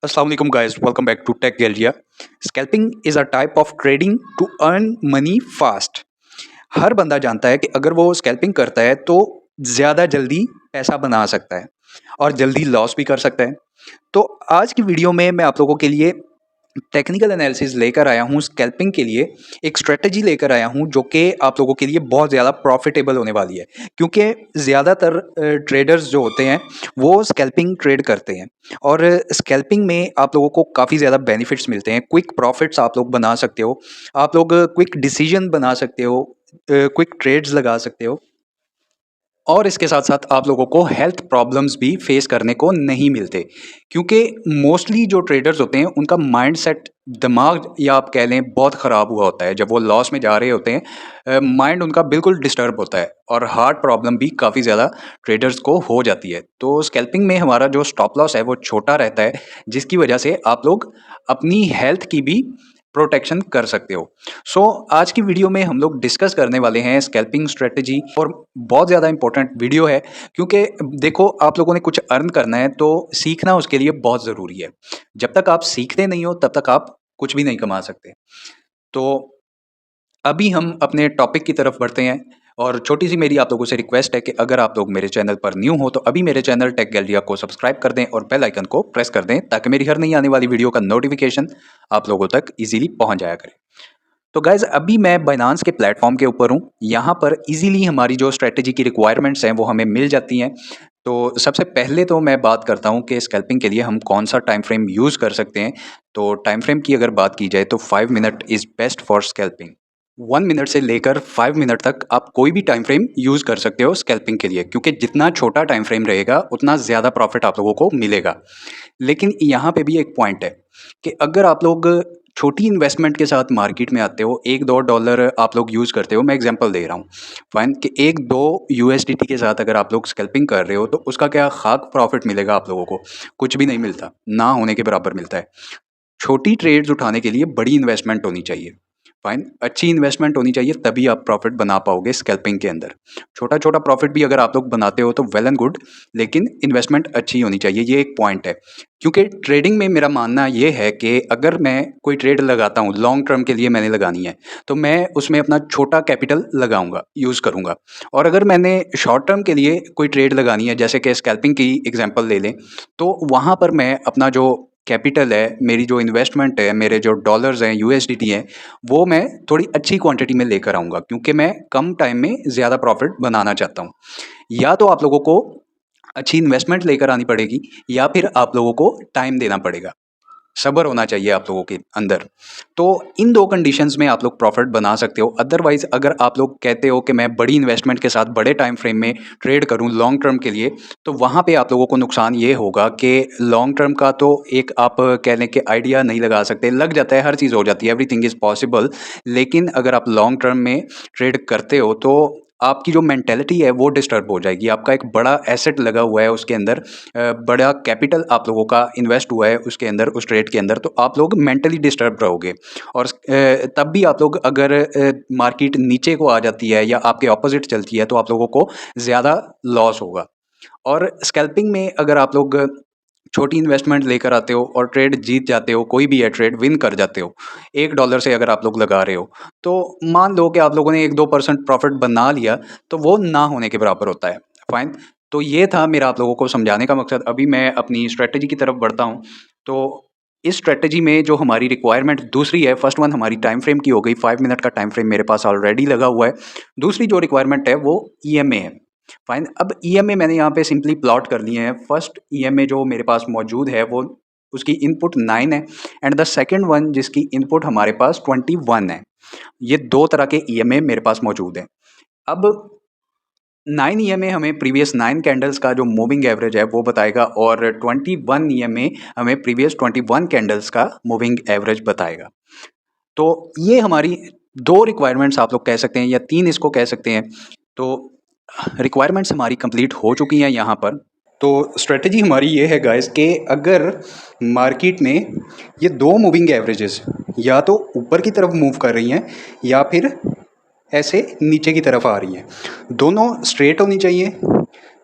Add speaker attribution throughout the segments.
Speaker 1: Assalamualaikum guys, welcome back to Tech Galleria. Scalping is a type of trading to earn money fast. हर बंदा जानता है कि अगर वो स्कैल्पिंग करता है तो ज़्यादा जल्दी पैसा बना सकता है और जल्दी लॉस भी कर सकता है। तो आज की वीडियो में मैं आप लोगों के लिए टेक्निकल एनालिसिस लेकर आया हूँ स्कैल्पिंग के लिए, एक स्ट्रेटजी लेकर आया हूँ जो कि आप लोगों के लिए बहुत ज़्यादा प्रॉफिटेबल होने वाली है, क्योंकि ज़्यादातर ट्रेडर्स जो होते हैं वो स्कैल्पिंग ट्रेड करते हैं और स्कैल्पिंग में आप लोगों को काफ़ी ज़्यादा बेनिफिट्स मिलते हैं। क्विक प्रॉफिट्स आप लोग बना सकते हो, आप लोग क्विक डिसीजन बना सकते हो, क्विक ट्रेड्स लगा सकते हो और इसके साथ साथ आप लोगों को हेल्थ प्रॉब्लम्स भी फेस करने को नहीं मिलते, क्योंकि मोस्टली जो ट्रेडर्स होते हैं उनका माइंडसेट, दिमाग या आप कह लें बहुत ख़राब हुआ होता है। जब वो लॉस में जा रहे होते हैं माइंड उनका बिल्कुल डिस्टर्ब होता है और हार्ट प्रॉब्लम भी काफ़ी ज़्यादा ट्रेडर्स को हो जाती है। तो स्कैल्पिंग में हमारा जो स्टॉप लॉस है वो छोटा रहता है, जिसकी वजह से आप लोग अपनी हेल्थ की भी प्रोटेक्शन कर सकते हो। आज की वीडियो में हम लोग डिस्कस करने वाले हैं स्कैल्पिंग स्ट्रेटजी, और बहुत ज़्यादा इंपॉर्टेंट वीडियो है क्योंकि देखो आप लोगों ने कुछ अर्न करना है तो सीखना उसके लिए बहुत ज़रूरी है। जब तक आप सीखते नहीं हो तब तक आप कुछ भी नहीं कमा सकते। तो अभी हम अपने टॉपिक की तरफ बढ़ते हैं और छोटी सी मेरी आप लोगों से रिक्वेस्ट है कि अगर आप लोग मेरे चैनल पर न्यू हो तो अभी मेरे चैनल टेक गैलरिया को सब्सक्राइब कर दें और बेल आइकन को प्रेस कर दें ताकि मेरी हर नई आने वाली वीडियो का नोटिफिकेशन आप लोगों तक इजीली पहुंच जाया करे। तो गाइज़ अभी मैं बाइनांस के प्लेटफॉर्म के ऊपर हूँ। यहाँ पर इजीली हमारी जो स्ट्रेटजी की रिक्वायरमेंट्स हैं वो हमें मिल जाती हैं। तो सबसे पहले तो मैं बात करता हूँ कि स्कैल्पिंग के लिए हम कौन सा टाइम फ्रेम यूज़ कर सकते हैं। तो टाइम फ्रेम की अगर बात की जाए तो 5 minute is best for scalping. 1 minute से लेकर 5 मिनट तक आप कोई भी टाइम फ्रेम यूज़ कर सकते हो स्कैल्पिंग के लिए, क्योंकि जितना छोटा टाइम फ्रेम रहेगा उतना ज़्यादा प्रॉफिट आप लोगों को मिलेगा। लेकिन यहाँ पे भी एक पॉइंट है कि अगर आप लोग छोटी इन्वेस्टमेंट के साथ मार्केट में आते हो, $1-2 आप लोग यूज़ करते हो, मैं एग्जांपल दे रहा हूँ फाइन, कि 1-2 यूएसडीटी के साथ अगर आप लोग स्कैल्पिंग कर रहे हो तो उसका क्या खाक प्रॉफिट मिलेगा आप लोगों को? कुछ भी नहीं मिलता, ना होने के बराबर मिलता है। छोटी ट्रेड्स उठाने के लिए बड़ी इन्वेस्टमेंट होनी चाहिए। फाइन, अच्छी इन्वेस्टमेंट होनी चाहिए, तभी आप प्रॉफिट बना पाओगे स्कैल्पिंग के अंदर। छोटा छोटा प्रॉफिट भी अगर आप लोग बनाते हो तो वेल एंड गुड, लेकिन इन्वेस्टमेंट अच्छी होनी चाहिए, ये एक पॉइंट है। क्योंकि ट्रेडिंग में मेरा मानना ये है कि अगर मैं कोई ट्रेड लगाता हूँ, लॉन्ग टर्म के लिए मैंने लगानी है, तो मैं उसमें अपना छोटा कैपिटल लगाऊंगा, यूज़ करूंगा। और अगर मैंने शॉर्ट टर्म के लिए कोई ट्रेड लगानी है, जैसे कि स्कैल्पिंग की एग्जांपल ले लें, तो वहाँ पर मैं अपना जो कैपिटल है, मेरी जो इन्वेस्टमेंट है, मेरे जो डॉलर्स हैं, यूएसडीटी हैं, वो मैं थोड़ी अच्छी क्वांटिटी में लेकर आऊँगा, क्योंकि मैं कम टाइम में ज़्यादा प्रॉफिट बनाना चाहता हूँ। या तो आप लोगों को अच्छी इन्वेस्टमेंट लेकर आनी पड़ेगी या फिर आप लोगों को टाइम देना पड़ेगा, सब्र होना चाहिए आप लोगों के अंदर। तो इन 2 कंडीशंस में आप लोग प्रॉफिट बना सकते हो। अदरवाइज़ अगर आप लोग कहते हो कि मैं बड़ी इन्वेस्टमेंट के साथ बड़े टाइम फ्रेम में ट्रेड करूं लॉन्ग टर्म के लिए, तो वहाँ पे आप लोगों को नुकसान ये होगा कि लॉन्ग टर्म का तो एक आप कह लें कि आइडिया नहीं लगा सकते, लग जाता है, हर चीज़ हो जाती है, एवरीथिंग इज़ पॉसिबल। लेकिन अगर आप लॉन्ग टर्म में ट्रेड करते हो तो आपकी जो मेंटेलिटी है वो डिस्टर्ब हो जाएगी। आपका एक बड़ा एसेट लगा हुआ है उसके अंदर, बड़ा कैपिटल आप लोगों का इन्वेस्ट हुआ है उसके अंदर, उस ट्रेड के अंदर, तो आप लोग मेंटली डिस्टर्ब रहोगे। और तब भी आप लोग अगर मार्केट नीचे को आ जाती है या आपके ऑपोजिट चलती है तो आप लोगों को ज़्यादा लॉस होगा। और स्कैल्पिंग में अगर आप लोग छोटी इन्वेस्टमेंट लेकर आते हो और ट्रेड जीत जाते हो, कोई भी है ट्रेड विन कर जाते हो, $1 से अगर आप लोग लगा रहे हो, तो मान लो कि आप लोगों ने 1-2% प्रॉफिट बना लिया, तो वो ना होने के बराबर होता है। फाइन, तो ये था मेरा आप लोगों को समझाने का मकसद। अभी मैं अपनी स्ट्रेटजी की तरफ बढ़ता हूँ। तो इस स्ट्रेटजी में जो हमारी रिक्वायरमेंट दूसरी है, फर्स्ट वन हमारी टाइम फ्रेम की हो गई, 5 मिनट का टाइम फ्रेम मेरे पास ऑलरेडी लगा हुआ है। दूसरी जो रिक्वायरमेंट है वो ईएमए है। फाइन, अब ईएमए मैंने यहाँ पे सिंपली प्लॉट कर लिए हैं। फर्स्ट ईएमए जो मेरे पास मौजूद है वो उसकी इनपुट 9 है एंड द सेकंड वन जिसकी इनपुट हमारे पास 21 है। ये 2 तरह के ईएमए मेरे पास मौजूद हैं। अब 9 ईएमए हमें प्रीवियस 9 कैंडल्स का जो मूविंग एवरेज है वो बताएगा और 21 ईएमए हमें प्रीवियस 21 कैंडल्स का मूविंग एवरेज बताएगा। तो ये हमारी 2 रिक्वायरमेंट्स आप लोग कह सकते हैं या 3 इसको कह सकते हैं। तो रिक्वायरमेंट्स हमारी कंप्लीट हो चुकी हैं यहाँ पर। तो स्ट्रेटजी हमारी ये है गाइस कि अगर मार्केट में ये 2 मूविंग एवरेजेस या तो ऊपर की तरफ मूव कर रही हैं या फिर ऐसे नीचे की तरफ आ रही हैं, दोनों स्ट्रेट होनी चाहिए,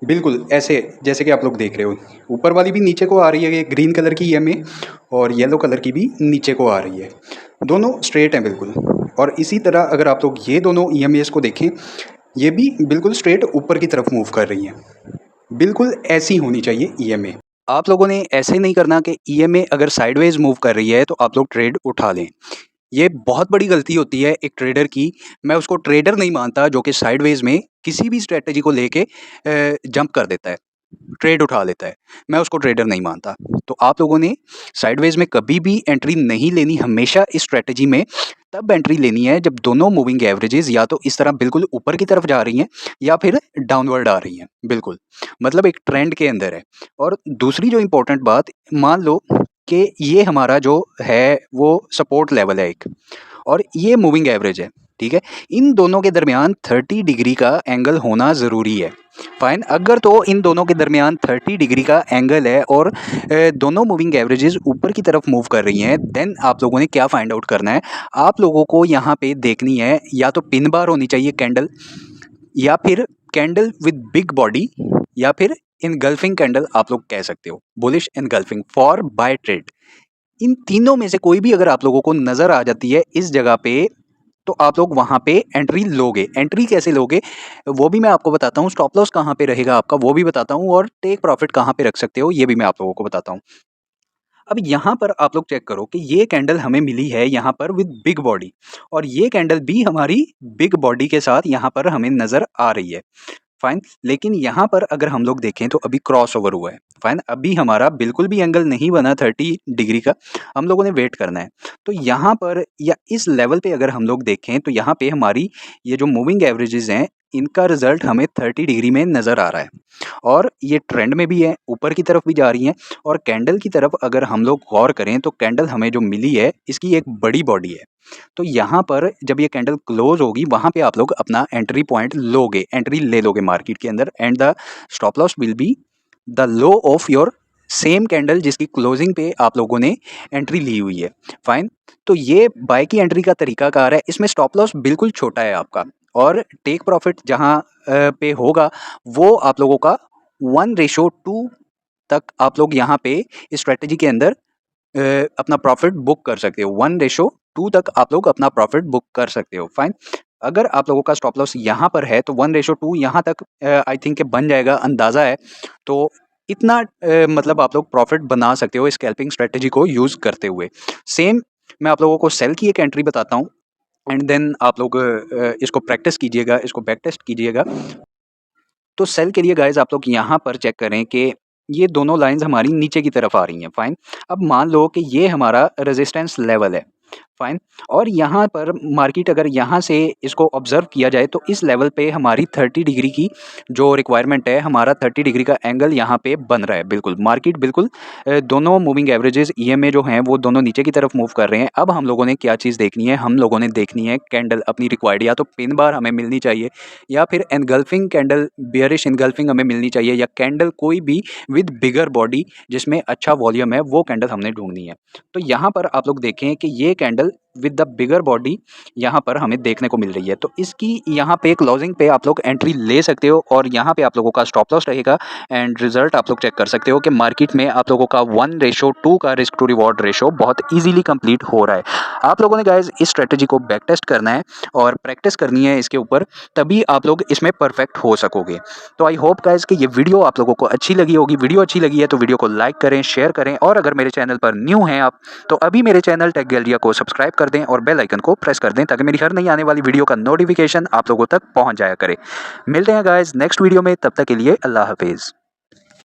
Speaker 1: बिल्कुल ऐसे जैसे कि आप लोग देख रहे हो, ऊपर वाली भी नीचे को आ रही है, ये ग्रीन कलर की ईएमए और येलो कलर की भी नीचे को आ रही है, दोनों स्ट्रेट हैं बिल्कुल। और इसी तरह अगर आप लोग ये दोनों ईएमएस को देखें, ये भी बिल्कुल स्ट्रेट ऊपर की तरफ मूव कर रही हैं। बिल्कुल ऐसी होनी चाहिए ईएमए। आप लोगों ने ऐसे नहीं करना कि ईएमए अगर साइडवेज मूव कर रही है तो आप लोग ट्रेड उठा लें। ये बहुत बड़ी गलती होती है एक ट्रेडर की। मैं उसको ट्रेडर नहीं मानता जो कि साइडवेज में किसी भी स्ट्रेटजी को लेके जंप कर देता है, ट्रेड उठा लेता है। मैं उसको ट्रेडर नहीं मानता। तो आप लोगों ने साइडवेज में कभी भी एंट्री नहीं लेनी। हमेशा इस स्ट्रेटजी में तब एंट्री लेनी है जब दोनों मूविंग एवरेजेस या तो इस तरह बिल्कुल ऊपर की तरफ जा रही हैं या फिर डाउनवर्ड आ रही हैं, बिल्कुल मतलब एक ट्रेंड के अंदर है। और दूसरी जो इम्पोर्टेंट बात, मान लो कि ये हमारा जो है वो सपोर्ट लेवल है एक, और ये मूविंग एवरेज है, ठीक है। इन दोनों के दरमियान 30 डिग्री का एंगल होना ज़रूरी है। फाइन, अगर तो इन दोनों के दरमियान 30 डिग्री का एंगल है और दोनों मूविंग एवरेजेस ऊपर की तरफ मूव कर रही हैं, देन आप लोगों ने क्या फाइंड आउट करना है, आप लोगों को यहाँ पे देखनी है या तो पिन बार होनी चाहिए कैंडल, या फिर कैंडल विद बिग बॉडी, या फिर इनगल्फिंग कैंडल आप लोग कह सकते हो, bullish engulfing for buy trade. इन तीनों में से कोई भी अगर आप लोगों को नज़र आ जाती है इस जगह पे, तो आप लोग वहाँ पे एंट्री लोगे। एंट्री कैसे लोगे वो भी मैं आपको बताता हूँ, स्टॉप लॉस कहाँ पे रहेगा आपका वो भी बताता हूँ, और टेक प्रॉफिट कहाँ पे रख सकते हो ये भी मैं आप लोगों को बताता हूँ। अब यहाँ पर आप लोग चेक करो कि ये कैंडल हमें मिली है यहाँ पर विद बिग बॉडी, और ये कैंडल भी हमारी बिग बॉडी के साथ यहाँ पर हमें नज़र आ रही है। फाइन, लेकिन यहाँ पर अगर हम लोग देखें तो अभी क्रॉस ओवर हुआ है। फाइन, अभी हमारा बिल्कुल भी एंगल नहीं बना 30 डिग्री का, हम लोगों ने वेट करना है। तो यहाँ पर या इस लेवल पे अगर हम लोग देखें तो यहाँ पे हमारी ये जो मूविंग एवरेजेस हैं इनका रिजल्ट हमें 30 डिग्री में नज़र आ रहा है, और ये ट्रेंड में भी है, ऊपर की तरफ भी जा रही हैं। और कैंडल की तरफ अगर हम लोग गौर करें तो कैंडल हमें जो मिली है इसकी एक बड़ी बॉडी है। तो यहाँ पर जब ये कैंडल क्लोज होगी वहाँ पे आप लोग अपना एंट्री पॉइंट लोगे, एंट्री ले लोगे मार्केट के अंदर, and the stop loss will be the low of your same candle जिसकी क्लोजिंग पे आप लोगों ने एंट्री ली हुई है। फाइन, तो ये बाय की एंट्री का तरीकाकार है। इसमें स्टॉप लॉस बिल्कुल छोटा है आपका, और टेक प्रॉफिट जहाँ पे होगा वो आप लोगों का 1:2 तक आप लोग यहाँ पे स्ट्रेटजी के अंदर अपना प्रॉफिट बुक कर सकते हो। 1:2 तक आप लोग अपना प्रॉफिट बुक कर सकते हो। फाइन, अगर आप लोगों का स्टॉप लॉस यहाँ पर है तो 1:2 यहाँ तक आई थिंक के बन जाएगा, अंदाज़ा है। तो इतना मतलब आप लोग प्रॉफिट बना सकते हो स्कैल्पिंग स्ट्रेटजी को यूज़ करते हुए। सेम मैं आप लोगों को सेल की एक एंट्री बताता हूँ, एंड देन आप लोग इसको प्रैक्टिस कीजिएगा, इसको बैक टेस्ट कीजिएगा। तो सेल के लिए गाइस आप लोग यहाँ पर चेक करें कि ये दोनों लाइंस हमारी नीचे की तरफ आ रही हैं। फाइन, अब मान लो कि ये हमारा रेजिस्टेंस लेवल है। फाइन, और यहाँ पर मार्केट अगर यहाँ से इसको ऑब्जर्व किया जाए तो इस लेवल पे हमारी 30 डिग्री की जो रिक्वायरमेंट है, हमारा 30 डिग्री का एंगल यहाँ पे बन रहा है। बिल्कुल मार्केट बिल्कुल दोनों मूविंग एवरेजेस ईएमए जो हैं वो दोनों नीचे की तरफ मूव कर रहे हैं। अब हम लोगों ने क्या चीज़ देखनी है, हम लोगों ने देखनी है कैंडल अपनी रिक्वायर्ड, या तो पिन बार हमें मिलनी चाहिए, या फिर एनगल्फिंग कैंडल, बियरिश एनगल्फिंग हमें मिलनी चाहिए, या कैंडल कोई भी विद बिगर बॉडी जिसमें अच्छा वॉल्यूम है वो कैंडल हमने ढूंढनी है। तो यहाँ पर आप लोग देखें कि ये candle with the bigger body यहाँ पर हमें देखने को मिल रही है। तो इसकी यहाँ पे क्लोजिंग पे आप लोग एंट्री ले सकते हो, और यहाँ पे आप लोगों का स्टॉप लॉस रहेगा। एंड रिजल्ट आप लोग चेक कर सकते हो कि मार्केट में आप लोगों का 1:2 का रिस्क टू रिवॉर्ड रेशो बहुत इजीली कंप्लीट हो रहा है। आप लोगों ने गाइज इस स्ट्रेटजी को बैक टेस्ट करना है और प्रैक्टिस करनी है इसके ऊपर, तभी आप लोग इसमें परफेक्ट हो सकोगे। तो आई होप गाइज कि ये वीडियो आप लोगों को अच्छी लगी होगी। वीडियो अच्छी लगी है तो वीडियो को लाइक करें, शेयर करें, और अगर मेरे चैनल पर न्यू हैं आप तो अभी मेरे चैनल टेक गैलेरिया को सब्सक्राइब कर दें और बेल आइकन को प्रेस कर दें ताकि मेरी हर नई आने वाली वीडियो का नोटिफिकेशन आप लोगों तक पहुंच जाया करे। मिलते हैं गाइज नेक्स्ट वीडियो में, तब तक के लिए अल्लाह हाफिज़।